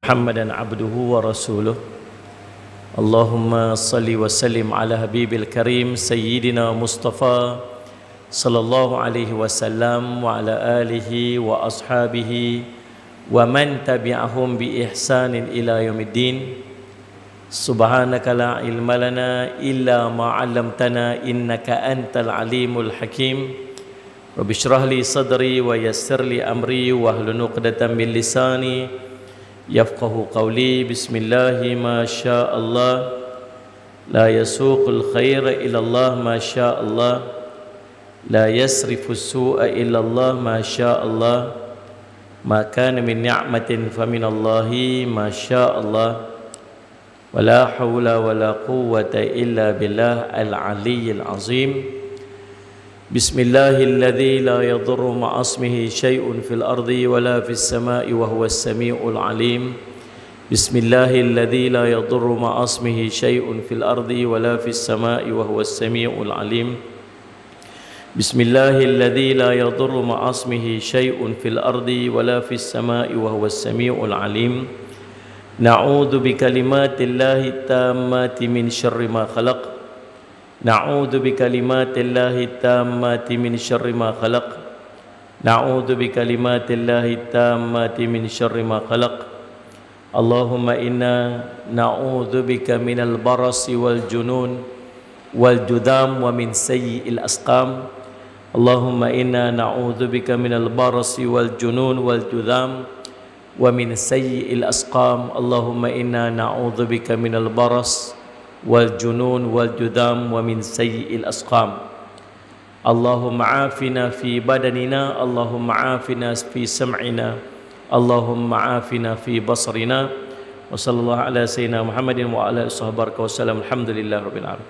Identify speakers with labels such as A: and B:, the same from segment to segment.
A: محمدا عبده ورسوله اللهم صل وسلم على حبيب الكريم سيدنا مصطفى صلى الله عليه وسلم وعلى آله وأصحابه ومن تبعهم بإحسان إلى يوم الدين سبحانك لا علم لنا إلا ما علمتنا إنك أنت العليم الحكيم رب اشرح لي صدري ويسر لي أمري واحلل عقدة من لساني يفقه قولي بسم الله ما شاء الله لا يسوق الخير إلى الله ما شاء الله لا يصرف السوء إلا الله ما شاء الله ما كان من نعمة فمن الله ما شاء الله ولا حول ولا قوة إلا بالله العلي العظيم بسم الله الذي لا يضر مع اسمه شيء في الأرض ولا في السماء وهو السميع العليم بسم الله الذي لا يضر مع اسمه شيء في الأرض ولا في السماء وهو السميع العليم بسم الله الذي لا يضر مع اسمه شيء في الأرض ولا في السماء وهو السميع العليم نعوذ بكلمات الله التامات من شر ما خلق نعوذ بكلمات الله التامات من شر ما خلق نعوذ بكلمات الله التامات من شر ما خلق اللهم إنا نعوذ بك من البرص والجنون والجذام ومن سيء الأسقام اللهم إنا نعوذ بك من البرص والجنون والجذام ومن سيء الأسقام اللهم إنا نعوذ بك من البرص والجنون والجذام ومن سيء الأسقام اللهم عافنا في بدننا اللهم عافنا في سمعنا اللهم عافنا في بصرنا وصلى الله على سيدنا محمد وعلى آله وصحبه وسلم الحمد لله رب العالمين.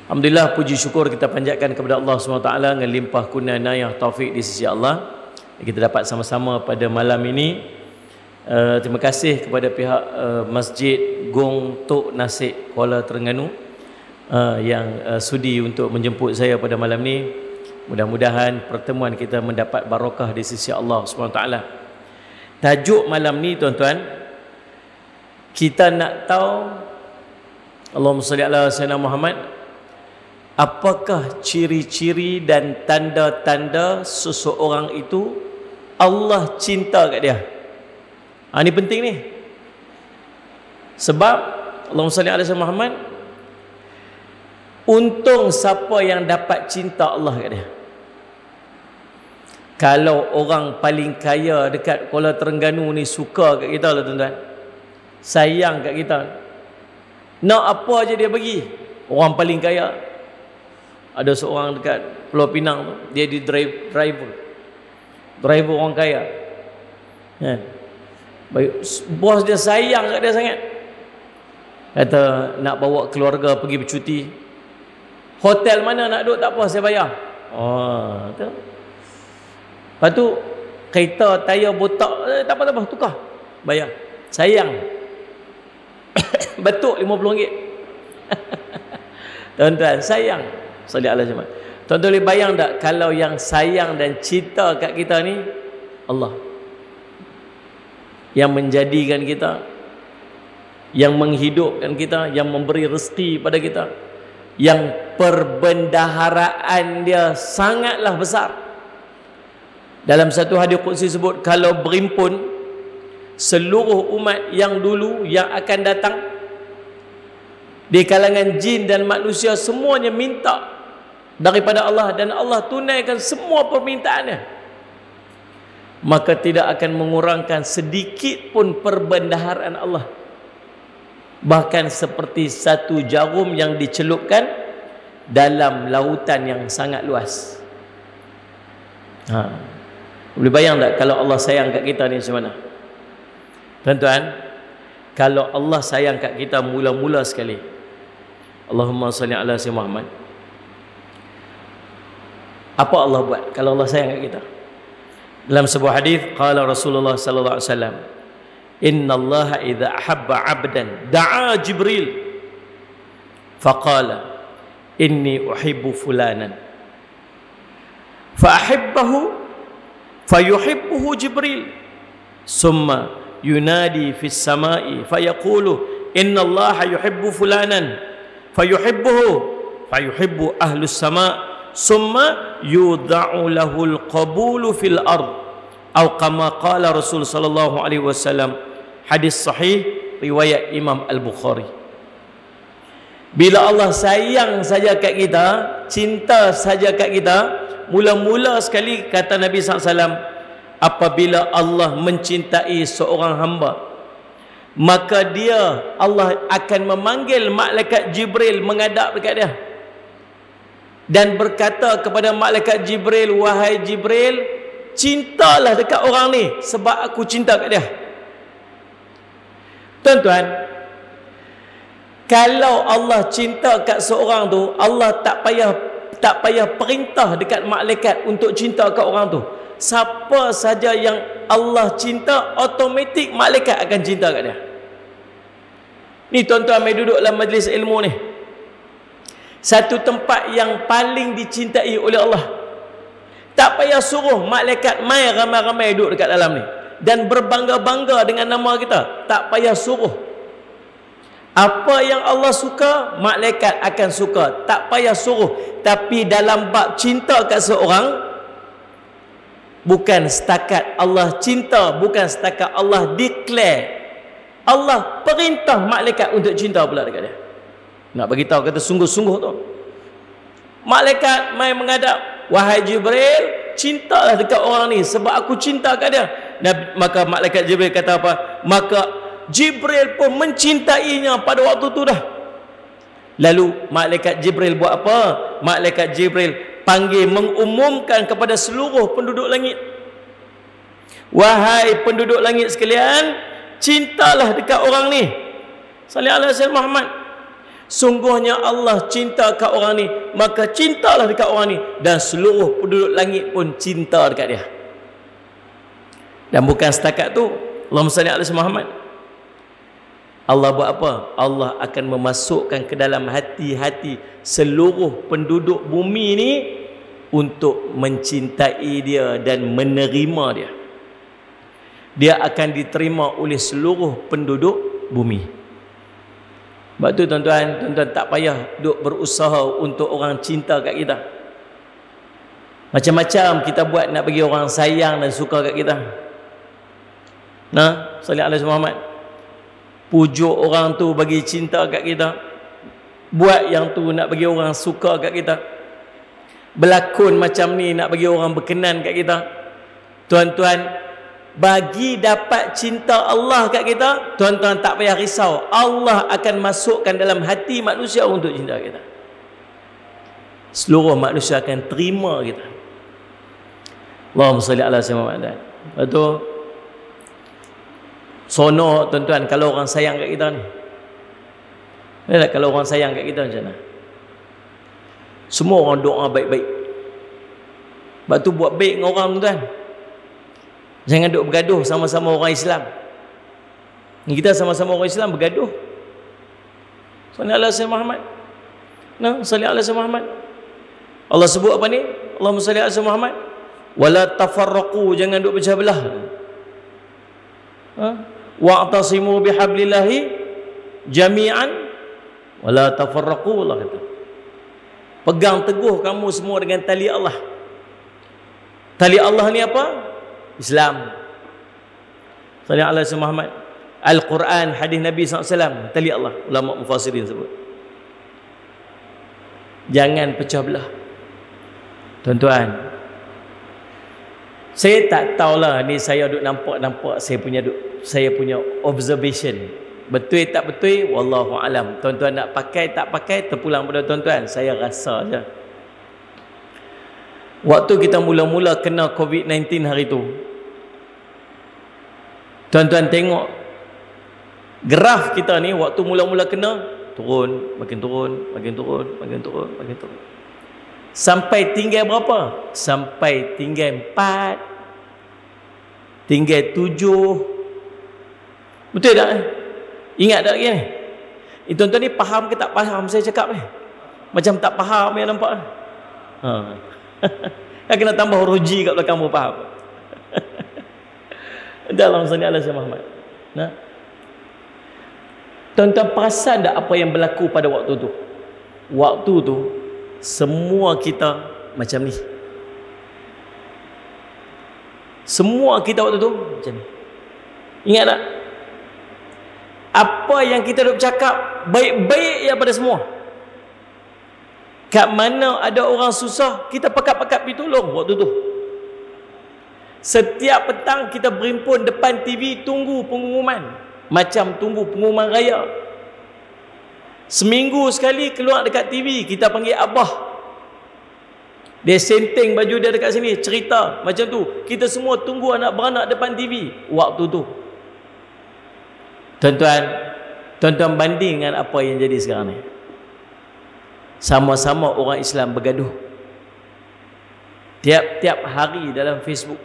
A: Alhamdulillah, puji syukur kita panjatkan kepada Allah SWT dengan limpah kurnia inayah taufik di sisi Allah. Kita dapat sama-sama pada malam ini. Terima kasih kepada pihak Masjid Gong Tok Nasik Kuala Terengganu yang sudi untuk menjemput saya pada malam ini. Mudah-mudahan pertemuan kita mendapat barakah di sisi Allah SWT. Tajuk malam ni tuan-tuan, kita nak tahu, Allahumma salli ala sayyidina Muhammad, apakah ciri-ciri dan tanda-tanda seseorang itu Allah cinta kat dia. Ini penting ni. Sebab Allahumma salli ala sayyidina Muhammad, untung siapa yang dapat cinta Allah kat dia. Kalau orang paling kaya dekat Kuala Terengganu ni suka kat kita lah tuan-tuan, sayang kat kita, nak apa aja dia bagi. Orang paling kaya, ada seorang dekat Pulau Pinang tu, dia di driver orang kaya, bos dia sayang kat dia sangat, kata nak bawa keluarga pergi bercuti, hotel mana nak duduk tak apa saya bayar. Tu. Lepas tu kereta tayar botak, tak apa tukar, bayar, sayang. Betul RM50. Tuan-tuan, sayang. Salli ala Muhammad. Tuan-tuan boleh bayang tak kalau yang sayang dan cinta kat kita ni Allah, yang menjadikan kita, yang menghidupkan kita, yang memberi rezeki pada kita, yang perbendaharaan dia sangatlah besar. Dalam satu hadis qudsi sebut, kalau berimpun seluruh umat yang dulu yang akan datang di kalangan jin dan manusia, semuanya minta daripada Allah dan Allah tunaikan semua permintaannya, maka tidak akan mengurangkan sedikit pun perbendaharaan Allah, bahkan seperti satu jarum yang dicelupkan dalam lautan yang sangat luas. Boleh bayang tak kalau Allah sayang kat kita ni macam mana? Tuan-tuan, kalau Allah sayang kat kita mula-mula sekali, Allahumma salli ala sayyidina Muhammad, apa Allah buat kalau Allah sayang kat kita? Dalam sebuah hadis, qala Rasulullah sallallahu alaihi wasallam, innallaha idza ahabba 'abdan da'a Jibril faqala inni uhibbu fulanan fa ahibbahu fayuhibbuhu Jibril summa yunadi fis samai fayaqulu innallaha yuhibbu fulanan fayuhibbuhu fayuhibbu ahlus sama summa yudha'u lahul qabulu fil ard atau kama qala Rasul sallallahu alaihi wasallam. Hadis sahih riwayat Imam Al-Bukhari. Bila Allah sayang saja kat kita, cinta saja kat kita, mula-mula sekali kata Nabi SAW, apabila Allah mencintai seorang hamba, maka Allah akan memanggil malaikat Jibril menghadap dekat dia dan berkata kepada malaikat Jibril, wahai Jibril, cintalah dekat orang ni sebab aku cinta kat dia. Tuan-tuan, kalau Allah cinta kat seorang tu, Allah tak payah perintah dekat malaikat untuk cinta kat orang tu. Siapa saja yang Allah cinta, automatik malaikat akan cinta kat dia. Ni tuan-tuan mai duduk dalam majlis ilmu ni, satu tempat yang paling dicintai oleh Allah. Tak payah suruh malaikat mai ramai-ramai duduk dekat dalam ni dan berbangga-bangga dengan nama kita. Tak payah suruh. Apa yang Allah suka, malaikat akan suka. Tak payah suruh. Tapi dalam bab cinta kat seorang, bukan setakat Allah cinta, bukan setakat Allah declare, Allah perintah malaikat untuk cinta pula dekat dia. Nak bagi tahu kata sungguh-sungguh tu. Malaikat mai menghadap, wahai Jibril, cintalah dekat orang ni sebab aku cinta kat dia. Dan maka malaikat Jibril kata apa? Maka Jibril pun mencintainya pada waktu tu dah. Lalu malaikat Jibril buat apa? Malaikat Jibril panggil, mengumumkan kepada seluruh penduduk langit, wahai penduduk langit sekalian, cintalah dekat orang ni. Sallallahu alaihi wasallam Muhammad. Sungguhnya Allah cinta kat orang ni, maka cintalah dekat orang ni. Dan seluruh penduduk langit pun cinta dekat dia. Dan bukan setakat tu, Allahumma salli ala Muhammad, Allah buat apa? Allah akan memasukkan ke dalam hati-hati seluruh penduduk bumi ni untuk mencintai dia dan menerima dia. Dia akan diterima oleh seluruh penduduk bumi. Sebab tu tuan-tuan tak payah duk berusaha untuk orang cinta kat kita. Macam-macam kita buat nak bagi orang sayang dan suka kat kita. Nah, sallallahu alaihi Muhammad. Pujuk orang tu bagi cinta kat kita, buat yang tu nak bagi orang suka kat kita, berlakon macam ni nak bagi orang berkenan kat kita. Tuan-tuan, bagi dapat cinta Allah kat kita, tuan-tuan tak payah risau, Allah akan masukkan dalam hati manusia untuk cinta kita. Seluruh manusia akan terima kita. Allahumma salli ala sayyidina Muhammad. Betul. Sono tuan-tuan kalau orang sayang kat kita ni. Kalau orang sayang kat kita macam mana? Semua orang doa baik-baik. Sebab tu buat baik dengan orang tuan. Jangan duk bergaduh sama-sama orang Islam. Kita sama-sama orang Islam bergaduh. Sallallahu alaihi wasallam Muhammad. Nah, sallallahu alaihi wasallam Muhammad. Allah sebut apa ni? Allahumma salli ala Muhammad. Wala tafarraqu, jangan duk pecah belah. Wa'tasimu bihablillahi jami'an wala tafarraqu, Allah kata. Pegang teguh kamu semua dengan tali Allah. Tali Allah ni apa? Islam. Sallallahu alaihi Muhammad. Al-Quran, hadis Nabi SAW, tali Allah. Ulama mufassirin sebut. Jangan pecah belah. Tuan-tuan, saya tak tahulah ni, saya duk nampak saya punya observation. Betul tak betul, wallahu alam. Tuan-tuan nak pakai tak pakai terpulang pada tuan-tuan. Saya rasa je. Waktu kita mula-mula kena COVID-19 hari tu, tuan-tuan tengok graf kita ni, waktu mula-mula kena turun, makin turun, makin turun, makin turun, makin turun. Sampai tinggal berapa? Sampai tinggal 4, tinggal 7. Betul tak? Ingat tak lagi ni? Tuan-tuan ni faham ke tak faham saya cakap ni? Macam tak faham yang nampak. Kan kena tambah huruf G kat belakang baru faham. Dalam sani Allah Muhammad. Nah, tuan-tuan perasan tak apa yang berlaku pada waktu tu? Waktu tu semua kita macam ni. Semua kita waktu tu macam ni. Ingat tak? Apa yang kita duk cakap baik-baik ya pada semua. Kat mana ada orang susah, kita pakat-pakat pergi tolong waktu tu. Setiap petang kita berimpun depan TV tunggu pengumuman. Macam tunggu pengumuman raya. Seminggu sekali keluar dekat TV, kita panggil abah. Dia senteng baju dia dekat sini, cerita macam tu. Kita semua tunggu anak beranak depan TV waktu tu. Tuan-tuan banding dengan apa yang jadi sekarang ni. Sama-sama orang Islam bergaduh. Tiap-tiap hari dalam Facebook,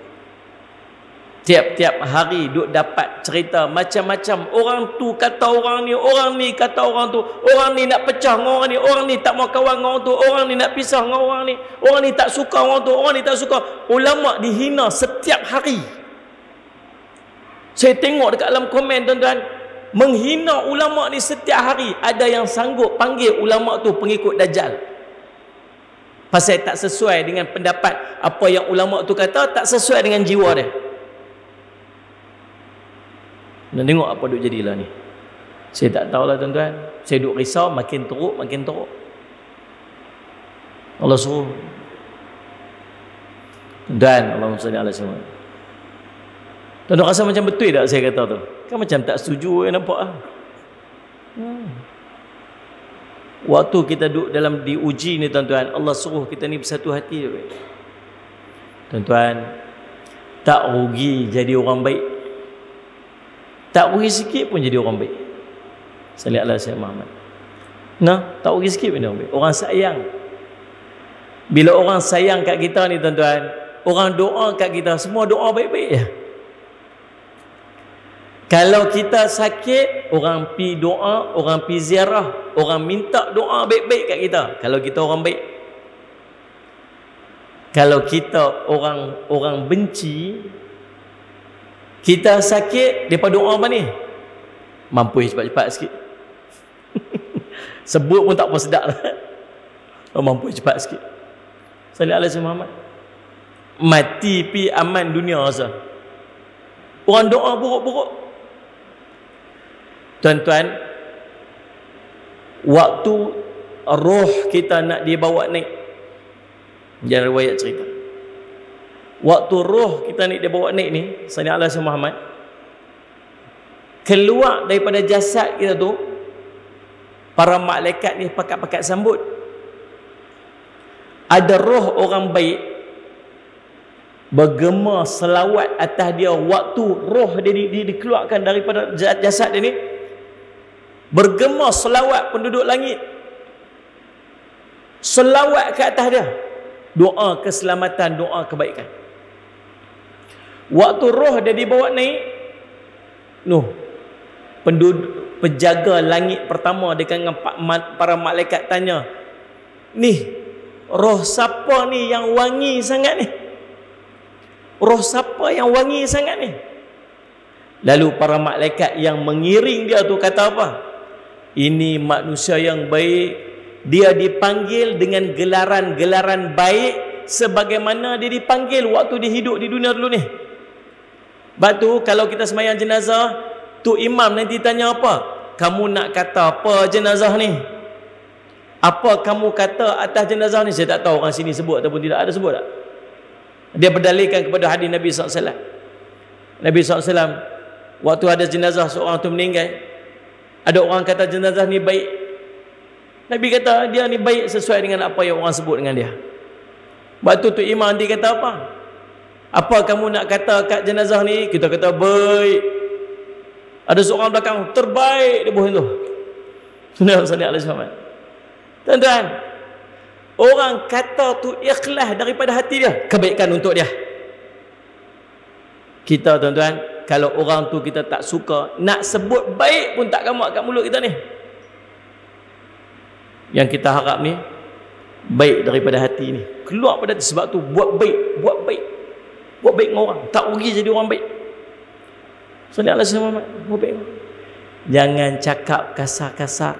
A: tiap-tiap hari duk dapat cerita macam-macam. Orang tu kata orang ni kata orang tu, orang ni nak pecah dengan orang ni tak mau kawan dengan orang tu, orang ni nak pisah dengan orang ni tak suka orang tu, orang ni tak suka. Ulama dihina setiap hari. Saya tengok dekat dalam komen tuan-tuan, menghina ulama ni setiap hari. Ada yang sanggup panggil ulama tu pengikut Dajjal, pasal tak sesuai dengan pendapat apa yang ulama tu kata, tak sesuai dengan jiwa dia. Dan tengok apa duk jadilah ni. Saya tak tahulah tuan-tuan. Saya duk risau, makin teruk. Allah suruh. Tuan-tuan, Allahumma salli ala sayyidina. Tuan-tuan rasa macam betul tak saya kata tu? Kan macam tak setuju nampak ah. Waktu kita duduk dalam diuji ni tuan-tuan, Allah suruh kita ni bersatu hati. Tuan-tuan, tak rugi jadi orang baik. Tak rugi sikit pun jadi orang baik. Sallallahu alaihi wasallam. Nah, tak rugi sikit pun jadi orang baik. Orang sayang. Bila orang sayang kat kita ni tuan-tuan, orang doa kat kita, semua doa baik-baik je. Kalau kita sakit, orang pi doa, orang pi ziarah, orang minta doa baik-baik kat kita. Kalau kita orang baik. Kalau kita orang benci, kita sakit, depa doa apa ni? Mampu cepat-cepat sikit. Sebut pun tak apa sedap lah. Mampu cepat sikit. Sallallahu alaihi wasallam. Mati pi aman dunia rasa. Orang doa buruk-buruk. Tuan-tuan, waktu roh kita nak dibawa naik, jangan riwayat cerita, waktu roh kita ni dibawa naik ni, sallallahu alaihi wasallam Muhammad, keluar daripada jasad kita tu, para malaikat ni pakat-pakat sambut. Ada roh orang baik bergema selawat atas dia waktu roh dia dikeluarkan daripada jasad dia ni. Bergema selawat penduduk langit, selawat ke atas dia, doa keselamatan, doa kebaikan. Waktu roh dia dibawa naik, penduduk penjaga langit pertama dengan para malaikat tanya, ni roh siapa ni yang wangi sangat ni? Roh siapa yang wangi sangat ni? Lalu para malaikat yang mengiring dia tu kata apa? Ini manusia yang baik, dia dipanggil dengan gelaran-gelaran baik sebagaimana dia dipanggil waktu dia hidup di dunia dulu ni. Sebab tu kalau kita sembahyang jenazah, tu imam nanti tanya apa? Kamu nak kata apa jenazah ni? Apa kamu kata atas jenazah ni? Saya tak tahu orang sini sebut ataupun tidak. Ada sebut tak? Dia berdalilkan kepada hadis Nabi SAW. Nabi SAW, waktu ada jenazah seorang tu meninggal, ada orang kata jenazah ni baik. Nabi kata dia ni baik sesuai dengan apa yang orang sebut dengan dia. Waktu tu imam nanti kata apa? Apa kamu nak kata kat jenazah ni? Kita kata baik. Ada seorang belakang, terbaik dia buat tu. Sallallahu alaihi wasallam. Tuan-tuan, orang kata tu ikhlas daripada hati dia, kebaikan untuk dia. Kita tuan-tuan, kalau orang tu kita tak suka, nak sebut baik pun tak gamak kat mulut kita ni. Yang kita harap ni baik daripada hati ni, keluar pada hati. Sebab tu buat baik dengan orang, tak rugi jadi orang baik. Sallallahu alaihi wasallam. Jangan cakap kasar-kasar.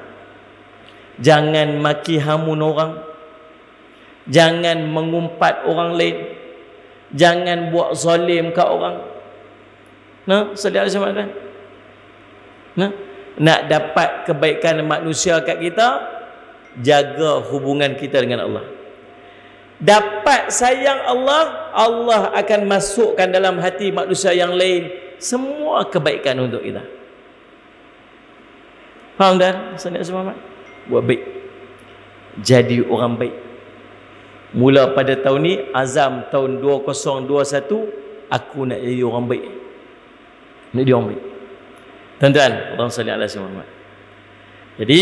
A: Jangan maki hamun orang. Jangan mengumpat orang lain. Jangan buat zalim kat orang. Nah, sallallahu alaihi wasallam kan. Nah, nak dapat kebaikan manusia kat kita, jaga hubungan kita dengan Allah. Dapat sayang Allah, Allah akan masukkan dalam hati manusia yang lain semua kebaikan untuk kita. Faham tak? Sallallahu alaihi wasallam. Buat baik. Jadi orang baik. Mula pada tahun ni, azam tahun 2021, aku nak jadi orang baik. Nak jadi orang baik. Tuan-tuan, Allahumma salli ala sayyidina Muhammad. Jadi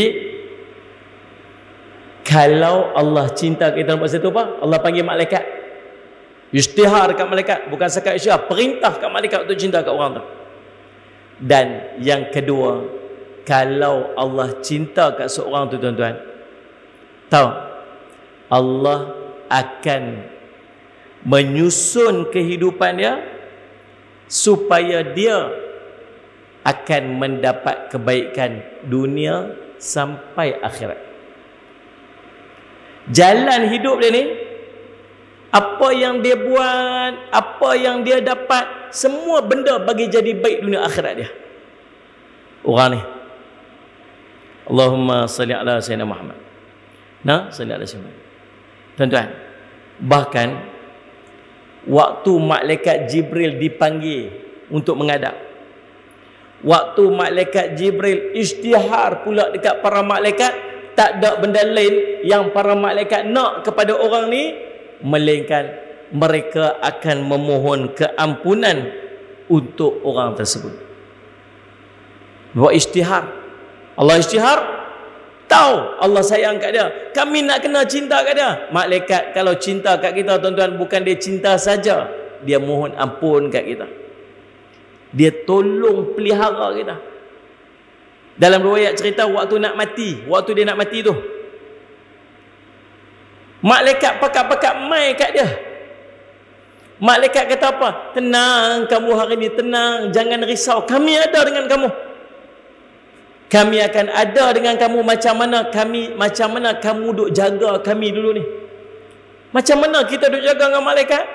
A: kalau Allah cinta kita masa itu apa? Allah panggil malaikat. Isytihar kat malaikat, bukan sekadar isytihar, perintah kat malaikat untuk cinta kat orang tu. Dan yang kedua, kalau Allah cinta kat seorang tu, tuan-tuan, tahu Allah akan menyusun kehidupan dia supaya dia akan mendapat kebaikan dunia sampai akhirat. Jalan hidup dia ni, apa yang dia buat, apa yang dia dapat, semua benda bagi jadi baik dunia akhirat dia. Orang ni. Allahumma salli ala sayyidina Muhammad. Nah, salli ala sayyidina Muhammad. Tuan-tuan, bahkan waktu malaikat Jibril dipanggil untuk menghadap, waktu malaikat Jibril isytihar pula dekat para malaikat, tak ada benda lain yang para malaikat nak kepada orang ni melainkan mereka akan memohon keampunan untuk orang tersebut. Buat isytihar. Allah isytihar, tahu Allah sayang kat dia, kami nak kena cinta kat dia. Malaikat kalau cinta kat kita, tuan-tuan, bukan dia cinta saja, dia mohon ampun kat kita. Dia tolong pelihara kita. Dalam riwayat cerita waktu nak mati, waktu dia nak mati tu, malaikat pakat-pakat mai kat dia. Malaikat kata apa? Tenang kamu hari ni, tenang, jangan risau, kami ada dengan kamu. Kami akan ada dengan kamu macam mana kamu duk jaga kami dulu ni. Macam mana kita duk jaga dengan malaikat?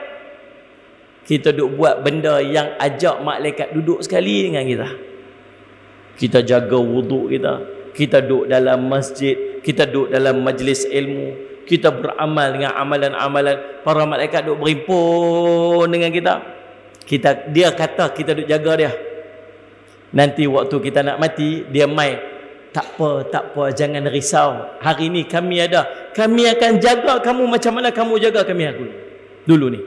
A: Kita duk buat benda yang ajak malaikat duduk sekali dengan kita. Kita jaga wuduk kita, kita duduk dalam masjid, kita duduk dalam majlis ilmu, kita beramal dengan amalan-amalan, para malaikat duduk berimpun dengan kita. Dia kata kita duduk jaga dia. Nanti waktu kita nak mati, dia mai, tak apa, jangan risau, hari ni kami ada, kami akan jaga kamu macam mana kamu jaga kami dulu ni.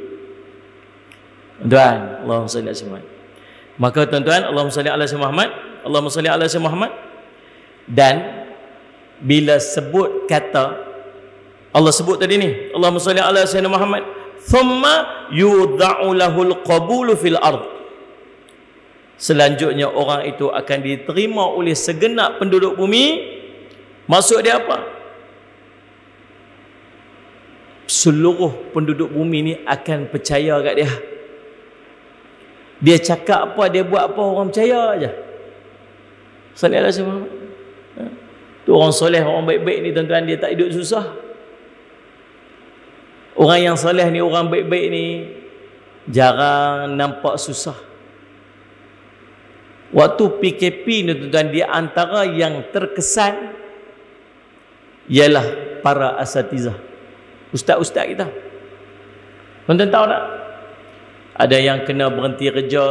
A: Tuan, Allahumma salli ala Muhammad. Maka tuan-tuan, Allahumma salli ala Muhammad, Allahumma salli ala Muhammad. Dan bila sebut kata, Allah sebut tadi ni, Allahumma salli ala sayyidina Muhammad, thumma yudha'u lahul qabulu fil ard. Selanjutnya orang itu akan diterima oleh segenap penduduk bumi. Maksud dia apa? Seluruh penduduk bumi ni akan percaya kat dia. Dia cakap apa, dia buat apa, orang percaya aja. Sallallahu alaihi wasallam. Tu orang soleh, orang baik-baik ni, tuan-tuan, dia tak hidup susah. Orang yang soleh ni, orang baik-baik ni, jarang nampak susah. Waktu PKP ni, tuan-tuan, di antara yang terkesan ialah para asatizah, ustaz-ustaz kita. Tuan-tuan tahu tak? Ada yang kena berhenti kerja,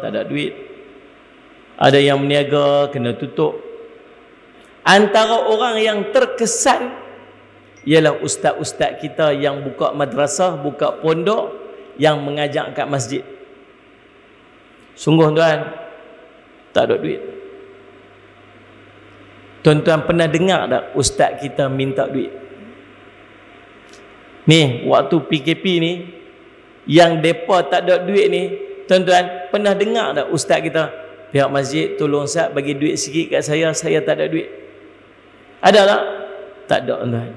A: tak ada duit. Ada yang berniaga, kena tutup. Antara orang yang terkesan ialah ustaz-ustaz kita yang buka madrasah, buka pondok, yang mengajak kat masjid. Sungguh tuan, tak ada duit. Tuan-tuan pernah dengar tak ustaz kita minta duit? Ni, waktu PKP ni, yang mereka tak ada duit ni, tuan-tuan, pernah dengar tak ustaz kita, pihak masjid, tolong ustaz bagi duit sikit kat saya tak ada duit? Ada tak? Tak ada, tuan-tuan.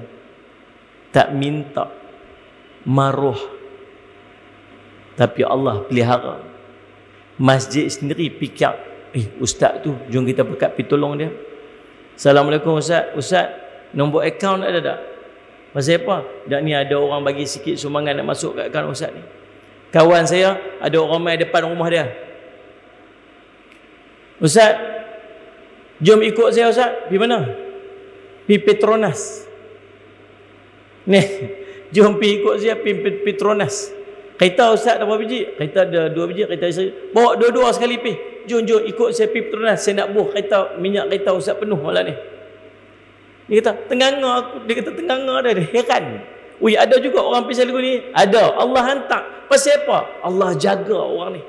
A: Tak minta, maruh. Tapi Allah pelihara. masjid sendiri fikir, ustaz tu jom kita berkat pergi tolong dia. Assalamualaikum ustaz. Ustaz, nombor akaun ada tak? Pasal apa? Dak ni ada orang bagi sikit sumbangan nak masuk kat akaun ustaz ni. Kawan saya ada orang main depan rumah dia. Ustaz, jom ikut saya ustaz. Pergi mana? Pergi Petronas. Ni, jom pergi ikut saya pergi Petronas. Kereta ustaz ada berapa biji? Kereta ada 2 biji. Kereta saya bawa dua-dua sekali pergi. Jom ikut saya pergi Petronas. Saya nak buh kereta, minyak kereta ustaz penuh malam ni. Dia kata tenganga aku. Dia kata tenganga dah. Dia heran. Ui, ada juga orang pergi lagu ni. Ada. Allah hantar. Pasal apa? Allah jaga orang ni.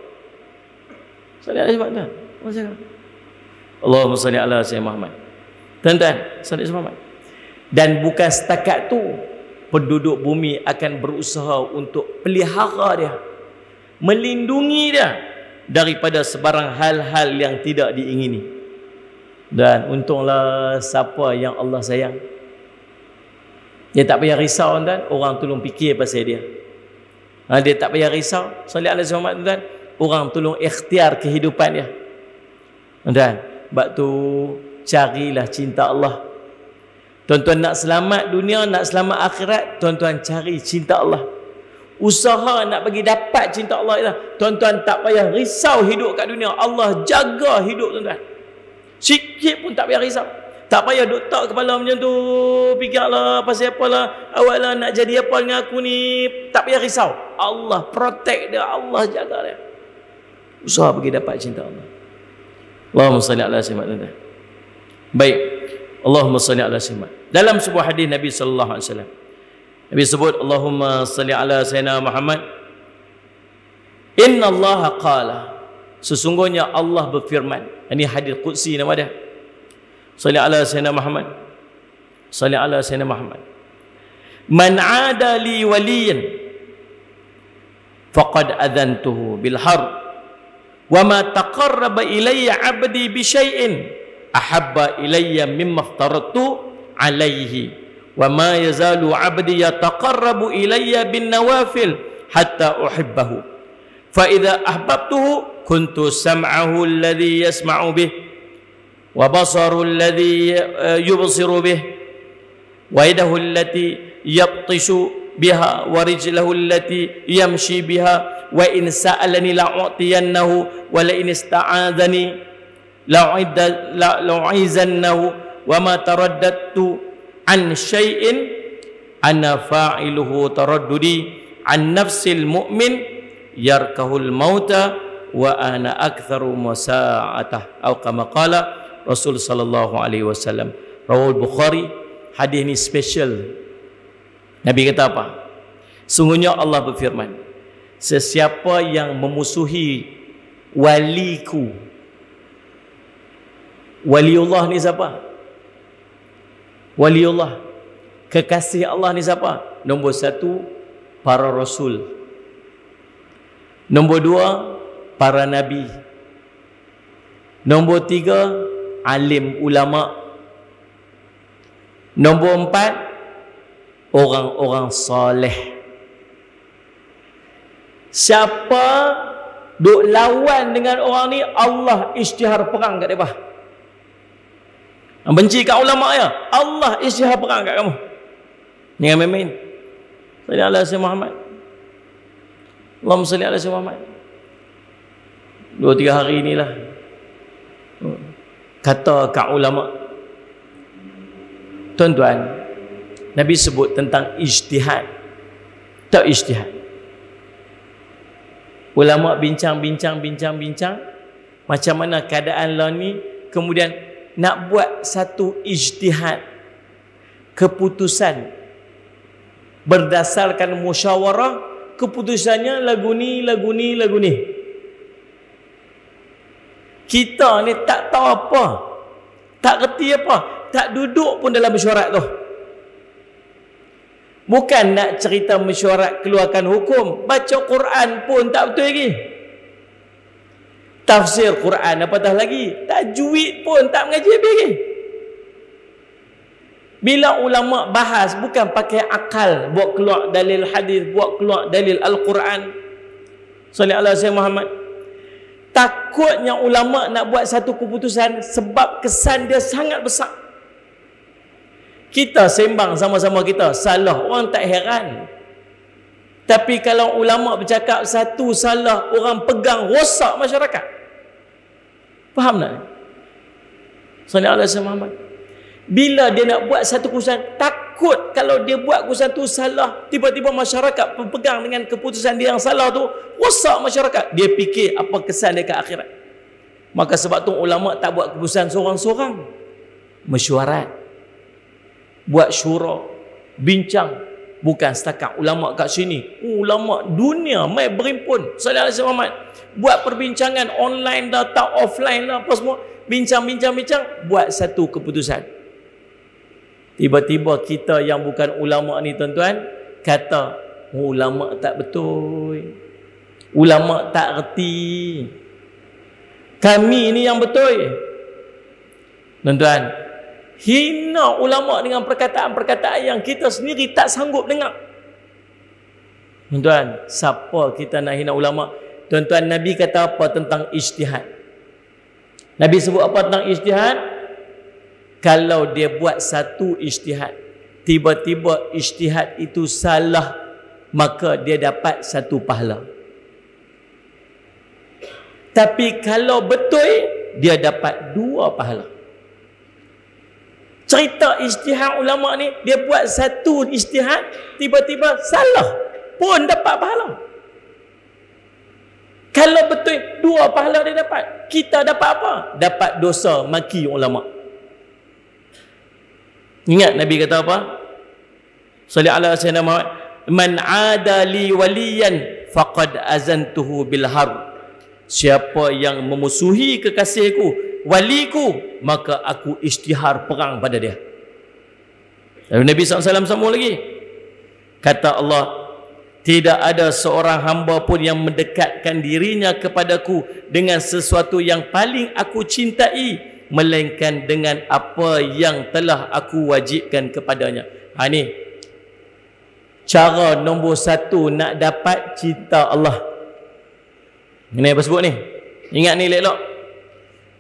A: Salih alaihi wasallam. Allahumma salli ala sayyidina Muhammad. Tuan-tuan, salih Muhammad. Dan bukan setakat tu, penduduk bumi akan berusaha untuk pelihara dia, melindungi dia daripada sebarang hal-hal yang tidak diingini. Dan untunglah siapa yang Allah sayang, dia tak payah risau tuan, orang tolong fikir pasal dia. Dia tak payah risau. Salih alaihi wasallam tuan, orang tolong ikhtiar kehidupan dia. Tuan, sebab tu carilah cinta Allah. Tuan-tuan nak selamat dunia, nak selamat akhirat, tuan-tuan cari cinta Allah. Usaha nak bagi dapat cinta Allah itu. Tuan-tuan tak payah risau hidup kat dunia. Allah jaga hidup tuan-tuan. Sikit pun tak payah risau. Tak payah duk tak kepala macam tu, fikirlah pasal apalah, awak lah nak jadi apa dengan aku ni. Tak payah risau. Allah protect dia, Allah jaga dia. Usaha bagi dapat cinta Allah. Allahumma salli ala sayyidina. Baik. Allahumma salli ala sayyidina. Dalam sebuah hadis Nabi sallallahu alaihi wasallam, Nabi sebut, Allahumma salli ala sayyidina Muhammad. Inna Allah qala, sesungguhnya Allah berfirman. Ini hadis qudsi nama dia. Salli ala sayyidina Muhammad. Salli ala sayyidina Muhammad. Man ada li waliyan faqad adhantuhu bil harb. Wa ma taqarraba ilayya 'abdi bi syai'in ahabba ilayya mimma aftaratu alaihi wa ma yazalu 'abdi yataqarrabu ilayya bin nawafil hatta uhibbahu fa idza ahbabtuhu kuntu sam'ahu alladhi yasma'u bih wa basaru alladhi yubsiru bih wa yadahu allati yabtishu biha wa rijlahu allati yamshi biha wa in sa'alani la'utiyannahu wa la in ista'adhani la'u'izannahu wa ma taraddadtu an syai'in ana fa'iluhu taraddudi an nafsil mu'min yarkahul mauta wa ana aktharu musa'atah atau kama qala Rasul sallallahu alaihi wasallam. Rawahul Bukhari. Hadis ini special. Nabi kata apa? Sungguhnya Allah berfirman, sesiapa yang memusuhi waliku. Waliullah ni siapa? Waliullah, kekasih Allah ni siapa? Nombor 1, para rasul. Nombor 2, para nabi. Nombor 3, alim ulama. Nombor 4, orang-orang soleh. Siapa duk lawan dengan orang ni, Allah isytihar perang kat mereka. Benci kat ulama ya, Allah isytihar perang kat kamu. Jangan main-main. Salli ala sayyidina Muhammad. Allahumma salli ala sayyidina Muhammad. 2-3 hari inilah kata kat ulama. Tuan-tuan, Nabi sebut tentang ijtihad. Tak ijtihad. Ulama bincang macam mana keadaan lah ni, kemudian nak buat satu ijtihad, keputusan berdasarkan musyawarah, keputusannya lagu ni. Kita ni tak tahu apa, tak kerti apa, tak duduk pun dalam mesyuarat tu. Bukan nak cerita mesyuarat keluarkan hukum, baca Quran pun tak betul lagi. Tafsir Quran apatah lagi, tajwid pun tak mengaji lagi. Bila ulama bahas, bukan pakai akal buat keluar dalil hadis, buat keluar dalil Al-Quran. Sallallahu alaihi Muhammad. Takutnya ulama nak buat satu keputusan sebab kesan dia sangat besar. Kita sembang sama-sama kita salah, orang tak heran. Tapi kalau ulama bercakap satu salah, orang pegang, rosak masyarakat. Faham tak? Sallallahu alaihi wasallam. Bila dia nak buat satu keputusan, takut kalau dia buat keputusan tu salah, tiba-tiba masyarakat berpegang dengan keputusan dia yang salah tu, rosak masyarakat. Dia fikir apa kesan dia ke akhirat. Maka sebab tu ulama tak buat keputusan seorang-seorang. Mesyuarat. Buat syura, bincang. Bukan setakat ulama kat sini. Ulama dunia mai berimpun. Sallallahu alaihi wasallam. Buat perbincangan online dah, tak offline dah, apa semua. Bincang, buat satu keputusan. Tiba-tiba kita yang bukan ulama ni tuan-tuan kata, ulama tak betul, ulama tak reti, kami ni yang betul. Tuan-tuan, hina ulama dengan perkataan-perkataan yang kita sendiri tak sanggup dengar. Tuan-tuan, siapa kita nak hina ulama? Tuan-tuan, Nabi kata apa tentang ijtihad? Nabi sebut apa tentang ijtihad? Kalau dia buat satu ijtihad, tiba-tiba ijtihad itu salah, maka dia dapat satu pahala. Tapi kalau betul, dia dapat dua pahala. Cerita ijtihad ulama ni, dia buat satu ijtihad, tiba-tiba salah, pun dapat pahala. Kalau betul, dua pahala dia dapat. Kita dapat apa? Dapat dosa maki ulama. Ingat Nabi kata apa? Sallallahu alaihi wasallam, man ada li waliyan faqad azantuhu bil harb. Siapa yang memusuhi kekasihku, waliku, maka aku isytihar perang pada dia. Lalu Nabi SAW sambung lagi. Kata Allah, tidak ada seorang hamba pun yang mendekatkan dirinya kepadaku dengan sesuatu yang paling aku cintai, melainkan dengan apa yang telah aku wajibkan kepadanya. Ha ni cara nombor satu nak dapat cinta Allah. Ini apa sebut ni? Ingat ni elok.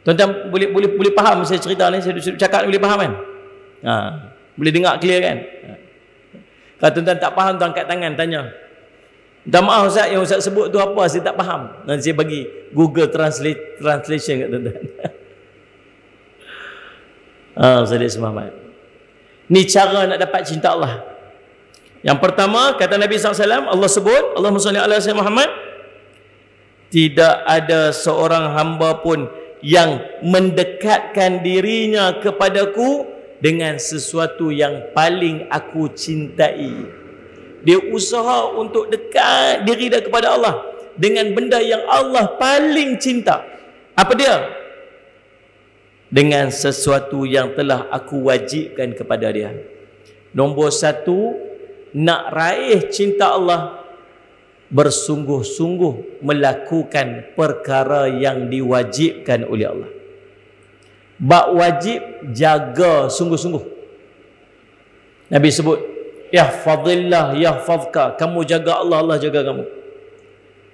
A: Tuan-tuan boleh faham saya cerita ni, saya cakap ni boleh faham kan? Ha, boleh dengar clear kan? Kalau tuan-tuan tak faham, tuan angkat tangan tanya. Minta maaf Ustaz, yang Ustaz sebut tu apa? Saya tak faham. Nanti saya bagi Google Translation kat tuan-tuan. Ustaz Muhammad. Ni cara nak dapat cinta Allah. Yang pertama, kata Nabi SAW, Allah sebut, Allahumma salli ala sayyidina Muhammad, tidak ada seorang hamba pun yang mendekatkan dirinya kepadaku dengan sesuatu yang paling aku cintai. Dia usaha untuk dekat diri dia kepada Allah dengan benda yang Allah paling cinta. Apa dia? Dengan sesuatu yang telah aku wajibkan kepada dia. Nombor satu, nak raih cinta Allah, bersungguh-sungguh melakukan perkara yang diwajibkan oleh Allah. Bab wajib, jaga sungguh-sungguh. Nabi sebut, yahfazillah yahfazka, kamu jaga Allah, Allah jaga kamu.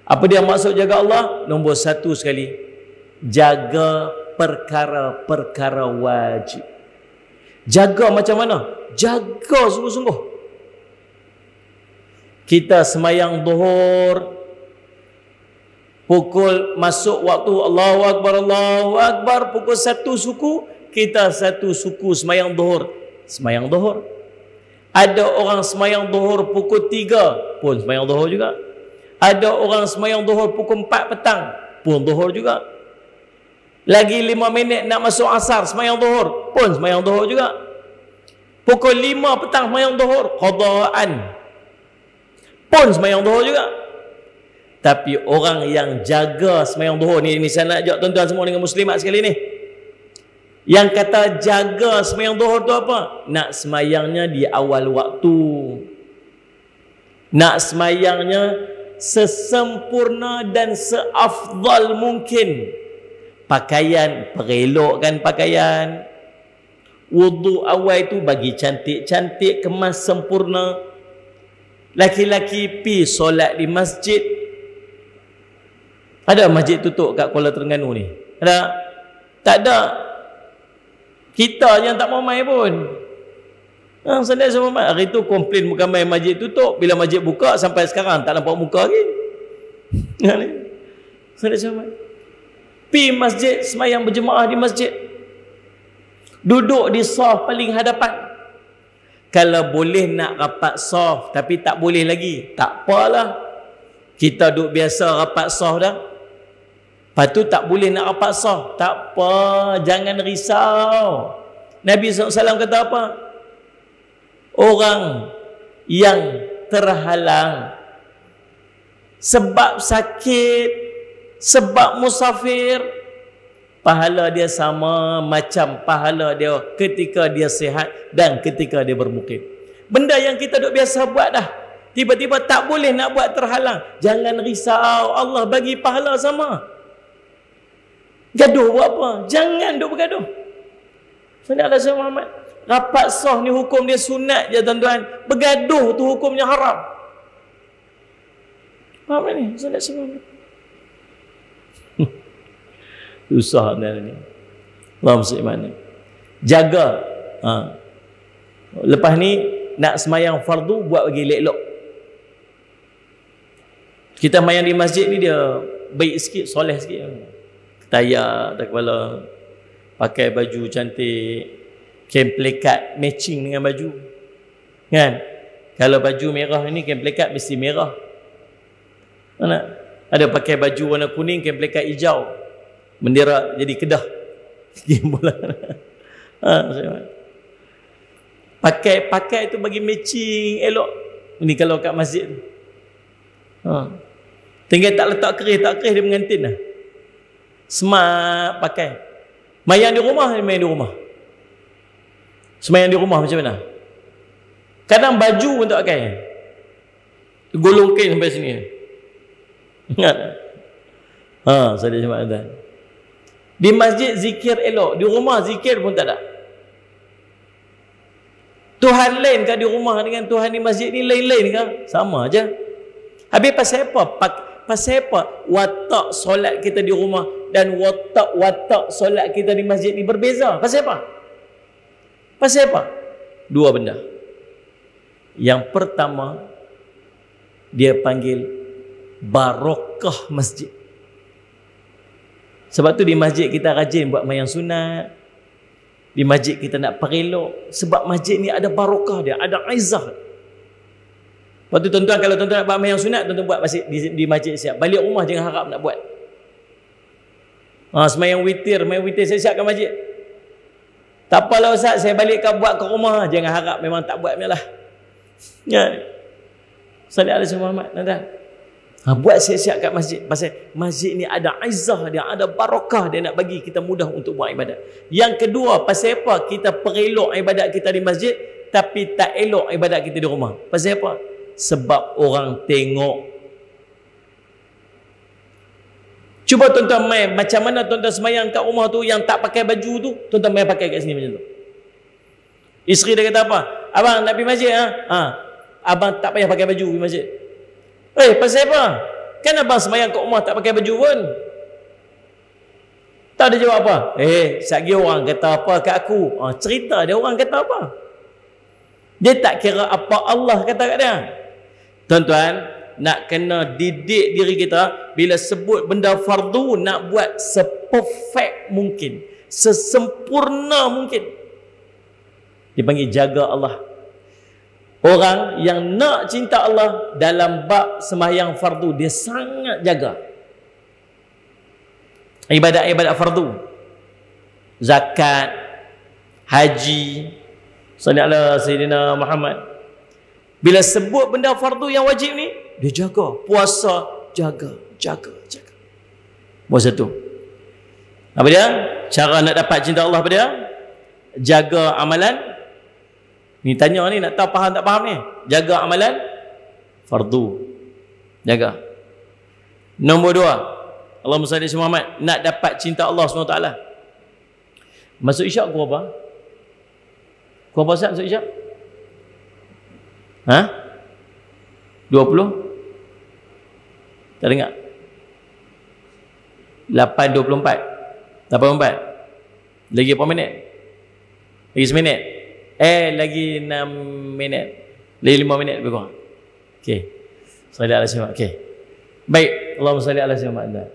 A: Apa dia maksud jaga Allah? Nombor satu sekali, jaga perkara-perkara wajib. Jaga macam mana? Jaga sungguh-sungguh. Kita semayang zuhur, pukul masuk waktu Allahu Akbar, pukul 1 suku, kita 1 suku semayang zuhur. Semayang zuhur. Ada orang semayang zuhur pukul 3 pun semayang zuhur juga. Ada orang semayang zuhur pukul 4 petang pun zuhur juga. Lagi 5 minit nak masuk asar, semayang zuhur pun semayang zuhur juga. Pukul 5 petang semayang zuhur, qadaan pun semayang zuhur juga. Tapi orang yang jaga semayang zuhur ni saya nak ajak tuan-tuan semua dengan muslimat sekali ni. Yang kata jaga semayang zuhur tu apa? Nak semayangnya di awal waktu. Nak semayangnya sesempurna dan seafdal mungkin. Pakaian, perelokkan pakaian. Wudu awal tu bagi cantik-cantik, kemas sempurna. Laki-laki pi solat di masjid. Ada masjid tutup kat Kuala Terengganu ni? Ada? Tak ada. Kita yang tak mau main pun. Salih sama Muhammad. Hari tu komplain bukan main masjid tutup. Bila masjid buka sampai sekarang tak nampak muka lagi. Salih sama Muhammad. Pi masjid, semayang berjemaah di masjid. Duduk di saf paling hadapan. Kalau boleh nak rapat saf tapi tak boleh lagi, tak apalah. Kita duduk biasa rapat saf dah. Lepas tu tak boleh nak rapat saf. Tak apa, jangan risau. Nabi SAW kata apa? Orang yang terhalang sebab sakit, sebab musafir, pahala dia sama macam pahala dia ketika dia sihat dan ketika dia bermukim. Benda yang kita duk biasa buat dah, tiba-tiba tak boleh nak buat, terhalang. Jangan risau, Allah bagi pahala sama. Gaduh buat apa? Jangan duk bergaduh. Sallallahu alaihi wasallam Muhammad. Rapat sah ni hukum dia sunat je tuan-tuan. Bergaduh tu hukumnya haram. Faham ni? Sallallahu alaihi wasallam. Susah ni. Allah musliman. Jaga. Lepas ni nak semayang fardu buat bagi elok. Kita semayang di masjid ni dia baik sikit, soleh sikit. Tayak atas kepala, pakai baju cantik, kain plekat matching dengan baju. Kan? Kalau baju merah ni kain plekat mesti merah. Mana? Ada pakai baju warna kuning, kain plekat hijau. Bendera jadi Kedah. Bola. Pakai tu bagi matching elok. Ini kalau kat masjid. Tinggal tak letak keris dia mengantin dah. Smart pakai. Mayang di rumah, main di rumah. Semayang di rumah macam mana? Kadang baju pun tak pakai. Golong kain sampai sini. Ingat? Saya dah cakap dah. Di masjid zikir elok, di rumah zikir pun tak ada. Tuhan lain ke di rumah dengan Tuhan di masjid ni lain-lain ke? Sama aja. Habis pasal apa? Pasal apa watak solat kita di rumah dan watak solat kita di masjid ni berbeza? Pasal apa? Pasal apa? Dua benda. Yang pertama, dia panggil barakah masjid. Sebab tu di masjid kita rajin buat mayang sunat. Di masjid kita nak perelok. Sebab masjid ni ada barakah dia, ada aizah. Lepas tu tuan-tuan, kalau tuan-tuan nak buat mayang sunat, tuan-tuan buat di masjid siap. Balik rumah jangan harap nak buat. Semayang witir, saya siap ke masjid. Tak apalah Ustaz, saya balik buat ke rumah. Jangan harap, memang tak buat punya lah. Ya. Sallallahu alaihi Muhammad, tuan-tuan. Buat siap-siap kat masjid. Pasal masjid ni ada aizah dia, ada barakah dia, nak bagi kita mudah untuk buat ibadat. Yang kedua, pasal apa kita perelok ibadat kita di masjid tapi tak elok ibadat kita di rumah? Pasal apa? Sebab orang tengok. Cuba tuan-tuan main macam mana tuan-tuan semayang kat rumah tu yang tak pakai baju tu, tuan-tuan main pakai kat sini macam tu. Isteri dia kata apa? Abang nak pergi masjid abang tak payah pakai baju pergi masjid. Pasal apa? Kan abang semayang kat rumah tak pakai baju pun. Tak ada jawab apa. Satgi orang kata apa kat aku. Cerita dia orang kata apa. Dia tak kira apa Allah kata kat dia. Tuan-tuan, nak kena didik diri kita. Bila sebut benda fardu, nak buat seperfect mungkin, sesempurna mungkin. Dipanggil jaga Allah. Orang yang nak cinta Allah dalam bab sembahyang fardu, dia sangat jaga ibadat-ibadat fardu. Zakat, haji, sallallahu alaihi Sayyidina Muhammad. Bila sebut benda fardu yang wajib ni, dia jaga. Puasa, jaga. Puasa tu apa dia? Cara nak dapat cinta Allah apa dia? Jaga amalan. Ni tanya ni nak tahu faham tak faham ni. Jaga amalan fardu. Jaga. Nombor dua, Allahumma salli ala Muhammad, nak dapat cinta Allah SWT. Masuk isyak pukul apa? Pukul apa Ustaz masuk isyak? 20? Tak dengar? 8.24. 8.24. Lagi berapa minit? Lagi seminit? Lagi 6 minit. Lagi 5 minit lebih kurang. Okey. Salli ala sayyidina. Okey. Baik, Allahumma salli ala sayyidina Muhammad.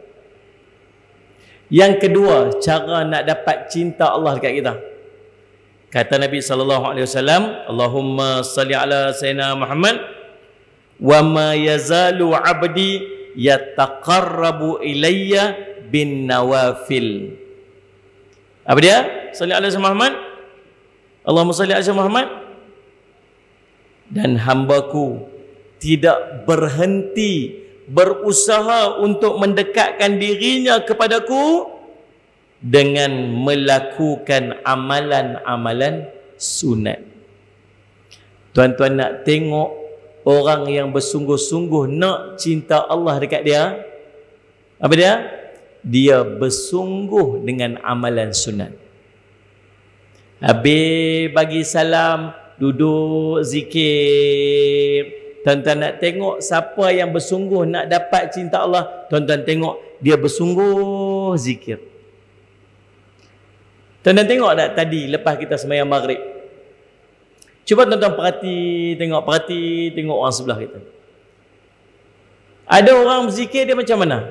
A: Yang kedua, cara nak dapat cinta Allah dekat kita. Kata Nabi sallallahu alaihi wasallam, Allahumma salli ala sayyidina Muhammad wa ma yazalu 'abdi yataqarrabu ilayya bin nawafil. Apa dia? Salli ala sayyidina Muhammad. Allahumma salli ala sayyidina Muhammad. Dan hambaku tidak berhenti berusaha untuk mendekatkan dirinya kepadaku dengan melakukan amalan-amalan sunat. Tuan-tuan nak tengok orang yang bersungguh-sungguh nak cinta Allah dekat dia, apa dia? Dia bersungguh dengan amalan sunat. Habis bagi salam, duduk zikir. Tuan-tuan nak tengok siapa yang bersungguh nak dapat cinta Allah, tuan-tuan tengok dia bersungguh zikir. Tuan-tuan tengok tak tadi lepas kita sembahyang maghrib? Cuba tuan-tuan perhati tengok orang sebelah kita. Ada orang berzikir dia macam mana?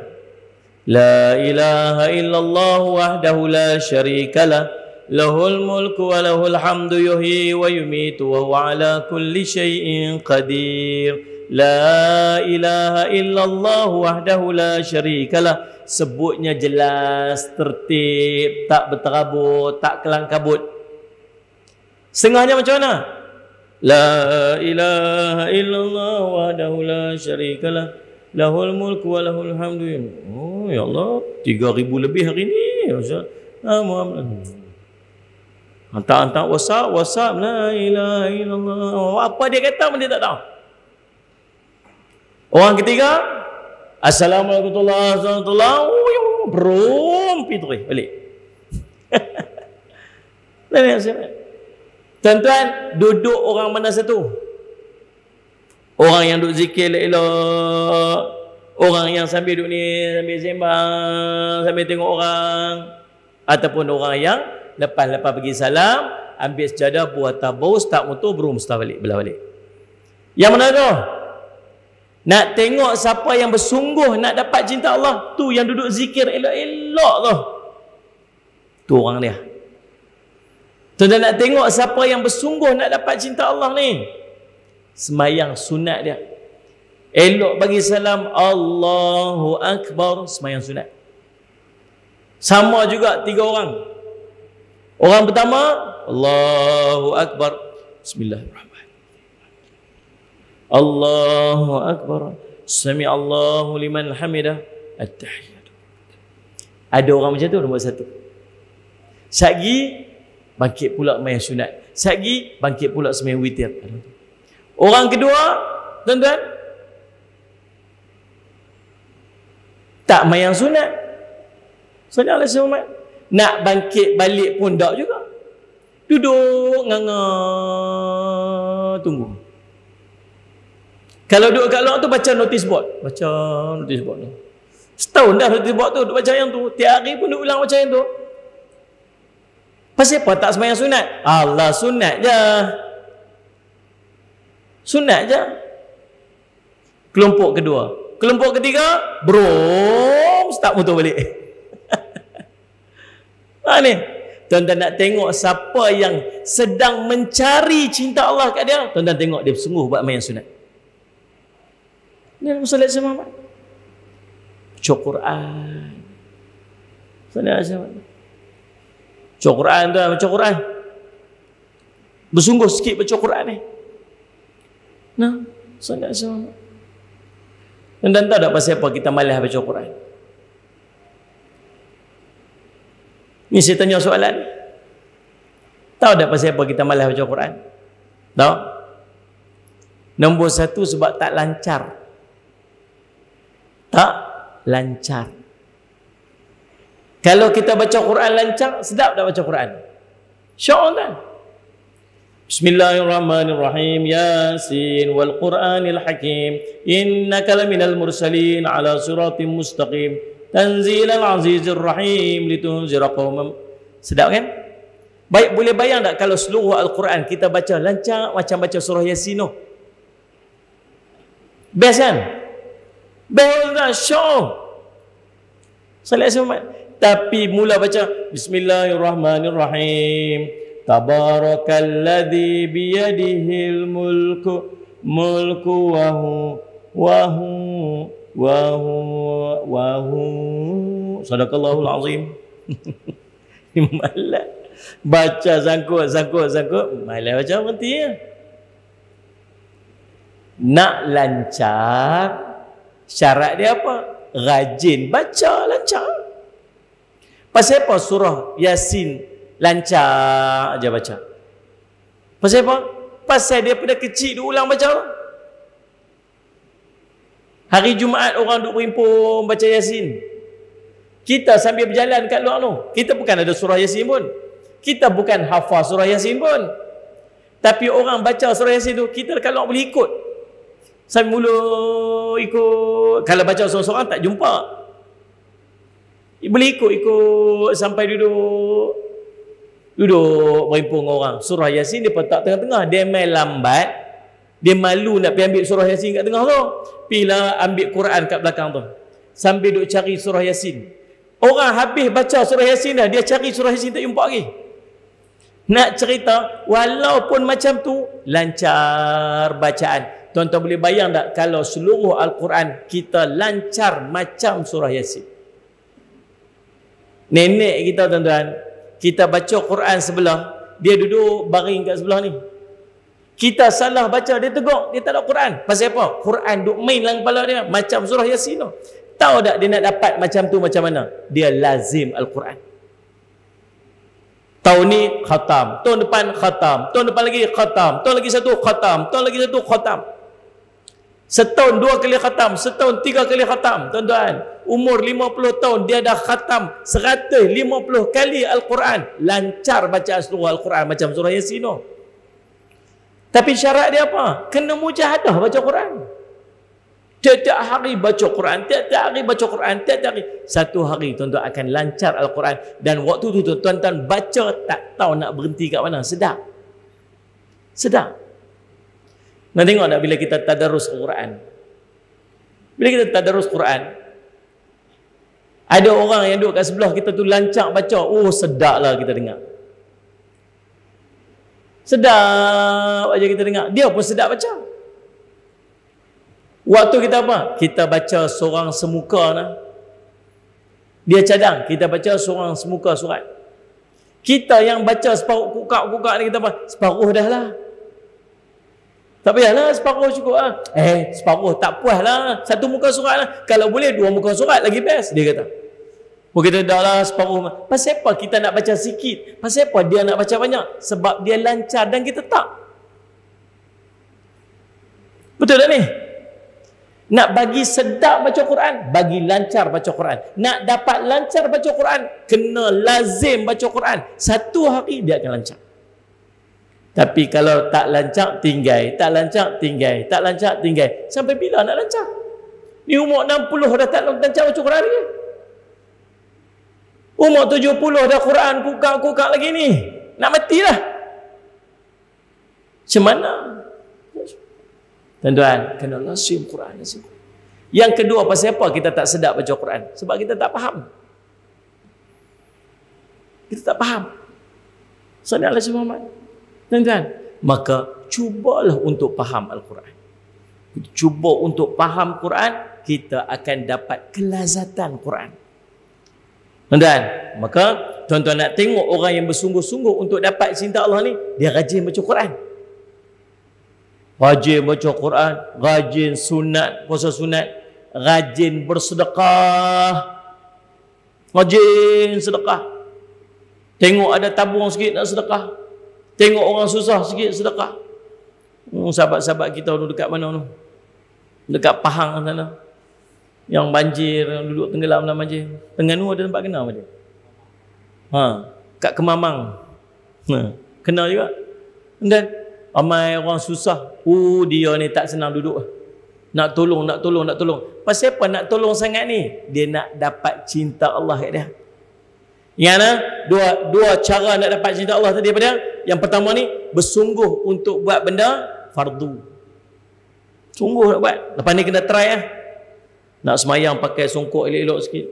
A: La ilaha illallah wahdahu la syarikalah, lahul mulku wa lahul hamdu yuhyi wa yumitu wa huwa ala kulli syai'in qadir. La ilaha illallah wahdahu la syarikalah. Sebutnya jelas, tertib, tak berterabut, tak kelang kabut. Setengahnya macam mana? La ilaha illallah wahdahu la syarikalah, lahul mulku wa lahul hamdu. Oh ya Allah, 3,000 lebih hari ni. Hantar WhatsApp, la ilaha illallah. Apa dia kata pun dia tak tahu. Orang ketiga, Assalamualaikum warahmatullahi wabarakatuh. Berumpi terus balik. Tuan-tuan, duduk orang mana satu? Orang yang duduk zikir elok-elok, orang yang sambil duduk ni, sambil sembang, sambil tengok orang, ataupun orang yang lepas pergi salam, ambil sejadah, buat tabus, tak motor, belah balik. Yang mana tu? Nak tengok siapa yang bersungguh nak dapat cinta Allah, tu yang duduk zikir elok-elok tu. Tu orang dia. Tuan-tuan nak tengok siapa yang bersungguh nak dapat cinta Allah ni, sembahyang sunat dia. Elok bagi salam, Allahu Akbar, sembahyang sunat. Sama juga 3 orang. Orang pertama, Allahu Akbar, Bismillahirrahmanirrahim. Allahu Akbar, Sami Allahu liman hamidah, At-Tahiyyatu. Ada orang macam tu, nombor 1. Satgi bangkit pula sembahyang sunat. Satgi bangkit pula sembahyang witir. Orang kedua, tuan-tuan, tak sembahyang sunat. Sallallahu alaihi wasallam. Nak bangkit balik pun tak juga. Duduk nganga tunggu. Kalau duduk kat luar tu baca notice board. Baca notice board tu. Setahun dah notice board tu duduk baca yang tu. Tiap hari pun duduk ulang baca yang tu. Pasal apa tak sembahyang sunat? Allah, sunat je. Sunat je. Kelompok kedua. Kelompok ketiga, start motor balik. Ni. Tuan-tuan nak tengok siapa yang sedang mencari cinta Allah kat dia. Tuan-tuan tengok dia sungguh buat sembahyang sunat. Ni Muhammad SAW. Baca Quran. Baca Quran tu, baca Quran. Bersungguh sikit baca Quran ni. Nah, SAW. Dan tahu tak pasal apa kita malas baca Quran? Ni saya tanya soalan. Tahu tak pasal apa kita malas baca Quran? Tahu? Nombor 1 sebab tak lancar. Tak lancar. Kalau kita baca Quran lancar, sedap tak baca Quran? Insya-Allah kan? Bismillahirrahmanirrahim. Yasin wal Qur'anil hakim. Innaka laminal mursalin ala siratim mustaqim. Tanzilal Azizir Rahim litunzira qauman. Sedap kan? Baik, boleh bayang tak kalau seluruh Al-Quran kita baca lancar macam baca surah Yasin tu? Best kan? Best kan? Syok. Salat Muhammad. Tapi mula baca Bismillahirrahmanirrahim. Tabarakalladzi biyadihil mulku wahu sadaqallahul azim. Malah baca sangkut malah baca berhenti ya. Nak lancar syarat dia apa? Rajin baca lancar. Pasal apa surah Yasin lancar aja baca? Pasal apa? Pasal dia pada kecil dia ulang baca. Hari Jumaat orang duk berimpun baca Yasin. Kita sambil berjalan kat luar tu, kita bukan ada surah Yasin pun. Kita bukan hafal surah Yasin pun. Tapi orang baca surah Yasin tu, kita kat luar boleh ikut. Sambil mula ikut. Kalau baca seorang-seorang tak jumpa. Boleh ikut sampai duduk berimpun dengan orang. Surah Yasin dia letak tengah-tengah. Dia main lambat. Dia malu nak pergi ambil surah Yasin kat tengah tu. Pergilah ambil Quran kat belakang tu. Sambil duk cari surah Yasin. Orang habis baca surah Yasin dah, dia cari surah Yasin tak jumpa lagi. Nak cerita, walaupun macam tu, lancar bacaan. Tuan-tuan boleh bayang tak kalau seluruh Al-Quran kita lancar macam surah Yasin? Nenek kita tuan-tuan, kita baca Quran sebelah, dia duduk baring kat sebelah ni. Kita salah baca, dia tegur, dia tak ada Quran. Pasal apa? Quran duk main dalam kepala dia macam surah Yasin tu. Tahu tak dia nak dapat macam tu macam mana? Dia lazim Al-Quran. Tahun ni khatam, tahun depan khatam, tahun depan lagi khatam, tahun lagi satu khatam, tahun lagi satu khatam. Setahun 2 kali khatam, setahun 3 kali khatam. Tuan-tuan, umur 50 tahun dia dah khatam 150 kali Al-Quran. Lancar baca seluruh Al-Quran macam surah Yasin tu. Tapi syarat dia apa? Kena mujahadah baca Quran. Tiap-tiap hari baca Quran, tiap-tiap hari baca Quran, tiap-tiap hari. Satu hari tuan-tuan akan lancar Al-Quran. Dan waktu tu tuan-tuan baca tak tahu nak berhenti kat mana. Sedap. Sedap. Nak tengok tak bila kita tadarus Quran? Bila kita tadarus Quran, ada orang yang duduk kat sebelah kita tu lancar baca. Oh, sedap lah kita dengar. Sedap aja kita dengar. Dia pun sedap baca. Waktu kita apa? Kita baca seorang semuka nah. Dia cadang, kita baca seorang semuka surat. Kita yang baca separuh kukak ni kita apa? Separuh dah lah. Tak payahlah separuh cukup lah. Separuh tak puas lah. Satu muka surat lah. Kalau boleh 2 muka surat lagi best, dia kata. Kita dah lah separuh. Pasal apa kita nak baca sikit? Pasal apa dia nak baca banyak? Sebab dia lancar dan kita tak. Betul tak ni? Nak bagi sedap baca Quran, bagi lancar baca Quran. Nak dapat lancar baca Quran, kena lazim baca Quran. Satu hari dia akan lancar. Tapi kalau tak lancar, tinggal. Tak lancar, tinggal. Tak lancar, tinggal. Sampai bila nak lancar? Ni umur 60 dah tak lancar baca Quran lagi. Umur 70 dah Quran kukak lagi ni. Nak matilah. Macam mana? Tuan-tuan, kena lazim Quran. Yang kedua, pasal apa kita tak sedap baca Quran? Sebab kita tak faham. Kita tak faham. Saudara Muhammad. Tuan-tuan, maka cubalah untuk faham Al-Quran. Cuba untuk faham Quran, kita akan dapat kelazatan Quran. Tuan-tuan, maka tuan-tuan nak tengok orang yang bersungguh-sungguh untuk dapat cinta Allah ni, dia rajin baca Quran. Rajin baca Quran, rajin sunat, puasa sunat, rajin bersedekah, rajin sedekah. Tengok ada tabung sikit nak sedekah. Tengok orang susah sikit sedekah. Sahabat-sahabat kita tu dekat mana tu? Dekat Pahang sana. Yang banjir, duduk tenggelam dalam banjir. Terengganu ada tempat kena apa dia? Kat Kemamang. Kena juga. Dan ramai orang susah. Dia ni tak senang duduk. Nak tolong. Pasal apa nak tolong sangat ni? Dia nak dapat cinta Allah kat dia. Ingat tak? Dua cara nak dapat cinta Allah tadi apa dia? Yang pertama ni, bersungguh untuk buat benda fardu. Sungguh nak buat. Lepas ni kena try lah. Nak semayang pakai songkok elok-elok sikit.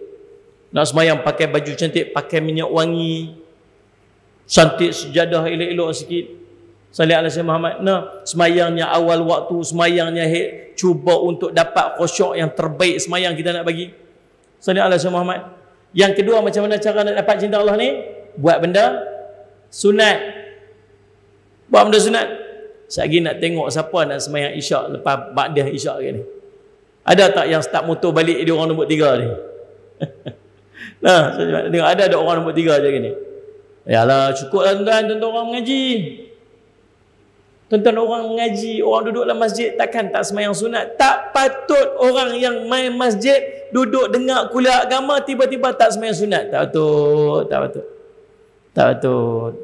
A: Nak semayang pakai baju cantik, pakai minyak wangi. Cantik sejadah elok-elok sikit. Salih ala Sayyidina Muhammad. Nah, semayangnya awal waktu, semayangnya cuba untuk dapat khusyuk yang terbaik semayang kita nak bagi. Salih ala Sayyidina Muhammad. Yang kedua, macam mana cara nak dapat cinta Allah ni? Buat benda sunat. Buat benda sunat. Sekejap nak tengok siapa nak semayang isyak lepas ba'dah isyak ni. Ada tak yang start motor balik dia orang nombor 3 ni? Nah, saya tengok ada orang nombor 3 je gini. Yalah, cukup lah tuan-tuan orang mengaji. Tuan-tuan orang mengaji, orang duduk dalam masjid takkan tak semayang sunat. Tak patut orang yang main masjid duduk dengar kuliah agama tiba-tiba tak semayang sunat. Tak patut.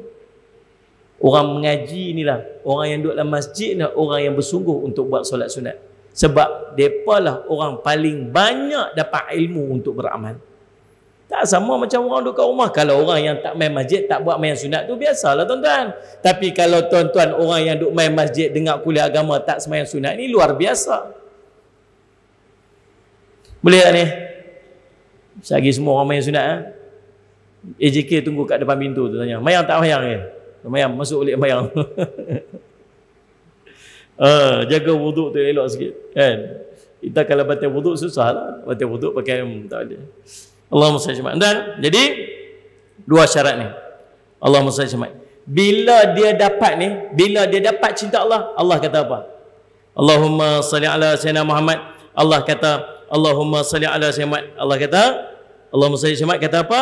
A: Orang mengaji inilah, orang yang duduk dalam masjid ni orang yang bersungguh untuk buat solat sunat. Sebab mereka lah orang paling banyak dapat ilmu untuk beramal. Tak sama macam orang duduk kat rumah. Kalau orang yang tak main masjid, tak buat main sunat tu biasalah tuan-tuan. Tapi kalau tuan-tuan orang yang duduk main masjid, dengar kuliah agama, tak semayang sunat ni luar biasa. Boleh tak ni? Sehari semua orang main sunat ha? AJK tunggu kat depan pintu tu tanya. Mayang tak mayang ni? Mayang, masuk balik mayang. Jaga wuduk tu elok sikit kan. Kita kalau batal wuduk susah lah. Batal wuduk pakai tak ada. Allahumma salli alaihi. Dan jadi dua syarat ni. Allahumma salli alaihi. Bila dia dapat ni, bila dia dapat cinta Allah, Allah kata apa? Allahumma salli ala sayyidina Muhammad. Allah kata Allahumma salli ala sayyidina Muhammad. Allah kata Allahumma salli alaihi kata apa?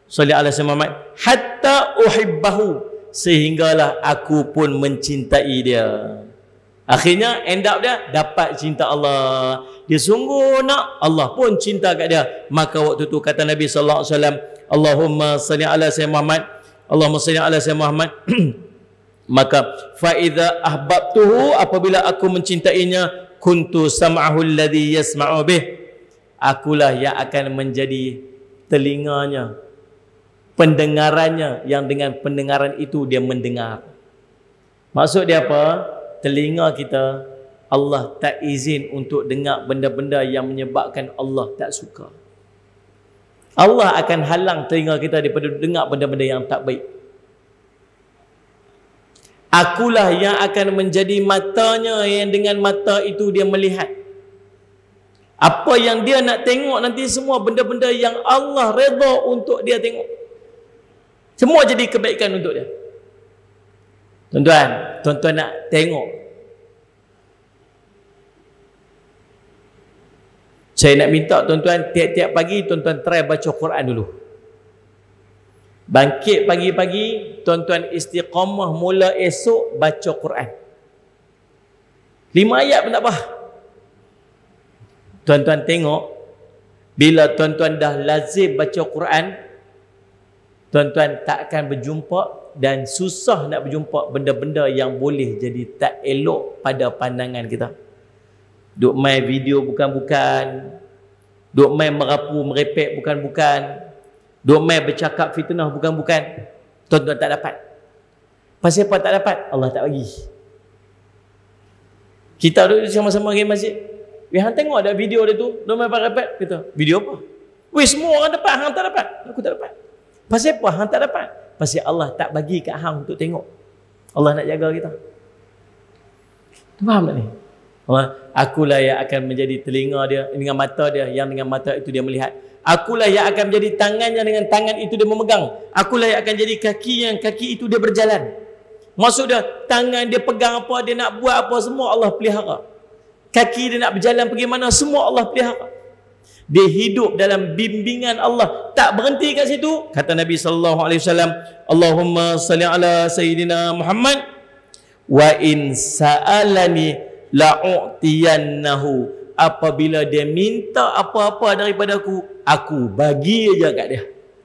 A: Salli ala sayyidina Muhammad hatta uhibbahu, sehinggalah aku pun mencintai dia. Akhirnya end up dia dapat cinta Allah. Dia sungguh nak, Allah pun cinta kat dia. Maka waktu tu kata Nabi sallallahu alaihi wasallam, Allahumma salli ala sayyidina Muhammad. Allahumma salli ala sayyidina Muhammad. Maka fa idza ahbabtuhu, apabila aku mencintainya, kuntu sam'ahu alladhi yasma'u bih, akulah yang akan menjadi telinganya, pendengarannya, yang dengan pendengaran itu dia mendengar. Maksud dia apa? Telinga kita Allah tak izin untuk dengar benda-benda yang menyebabkan Allah tak suka. Allah akan halang telinga kita daripada dengar benda-benda yang tak baik. Akulah yang akan menjadi matanya, yang dengan mata itu dia melihat. Apa yang dia nak tengok nanti semua benda-benda yang Allah redha untuk dia tengok. Semua jadi kebaikan untuk dia. Tuan-tuan nak tengok. Saya nak minta tuan-tuan tiap-tiap pagi tuan-tuan try baca Quran dulu. Bangkit pagi-pagi, tuan-tuan istiqamah mula esok baca Quran. 5 ayat pun tak apa. Tuan-tuan tengok, bila tuan-tuan dah lazim baca Quran, tuan-tuan tak akan berjumpa dan susah nak berjumpa benda-benda yang boleh jadi tak elok pada pandangan kita. Duk main video bukan-bukan, duk main merapu merepek bukan-bukan, duk main bercakap fitnah bukan-bukan. Tuan-tuan tak dapat. Pasal apa tak dapat? Allah tak bagi. Kita duduk sama-sama pergi masjid. Hang tengok ada video dia tu, duk main merepek. Kita, video apa? Weh, semua orang dapat, hang tak dapat. Aku tak dapat. Pasal apa hang tak dapat? Pasal Allah tak bagi kat hang untuk tengok. Allah nak jaga kita. Tu faham tak ni? Allah, akulah yang akan menjadi telinga dia dengan mata dia, yang dengan mata itu dia melihat. Akulah yang akan menjadi tangannya, dengan tangan itu dia memegang. Akulah yang akan jadi kaki, yang kaki itu dia berjalan. Maksud dia, tangan dia pegang apa, dia nak buat apa, semua Allah pelihara. Kaki dia nak berjalan pergi mana, semua Allah pelihara. Dia hidup dalam bimbingan Allah, tak berhenti kat situ. Kata Nabi sallallahu alaihi wasallam, Allahumma salli ala sayyidina Muhammad, wa in sa'alani la'u'tiyannahu, apabila dia minta apa-apa daripada aku bagi aja kat dia.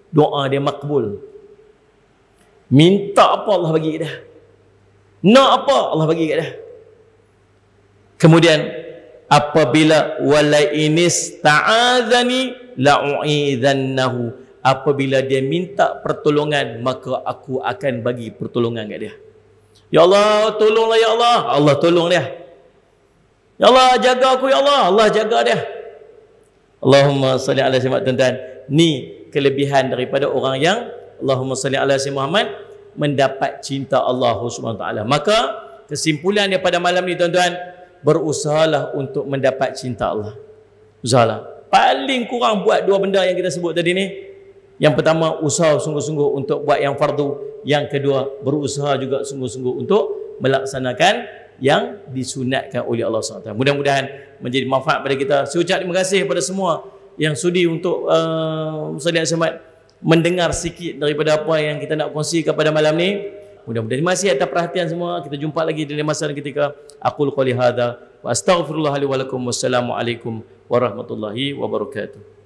A: Doa dia makbul. Minta apa Allah bagi kat dia. Nak apa Allah bagi kat dia. Kemudian apabila walainis ta'adzani la'u'idzannahu, apabila dia minta pertolongan maka aku akan bagi pertolongan kat dia. Ya Allah, tolonglah ya Allah. Allah tolong dia. Ya Allah, jaga aku ya Allah. Allah jaga dia. Allahumma salli ala sayyidina tuan-tuan. Ni kelebihan daripada orang yang Allahumma salli ala sayyidina Muhammad mendapat cinta Allah Subhanahu wa taala. Maka kesimpulan daripada malam ni tuan-tuan, berusahalah untuk mendapat cinta Allah. Usahalah. Paling kurang buat dua benda yang kita sebut tadi ni. Yang pertama, usaha sungguh-sungguh untuk buat yang fardu. Yang kedua, berusaha juga sungguh-sungguh untuk melaksanakan yang disunatkan oleh Allah SWT. Mudah-mudahan menjadi manfaat pada kita. Saya ucap terima kasih kepada semua yang sudi untuk Ustaz Samad mendengar sikit daripada apa yang kita nak kongsikan pada malam ni. Mudah-mudahan terima kasih atas perhatian semua. Kita jumpa lagi di masa dan ketika. Aqul qouli hadza wa astaghfirullah li wa lakum. Wassalamualaikum warahmatullahi wabarakatuh.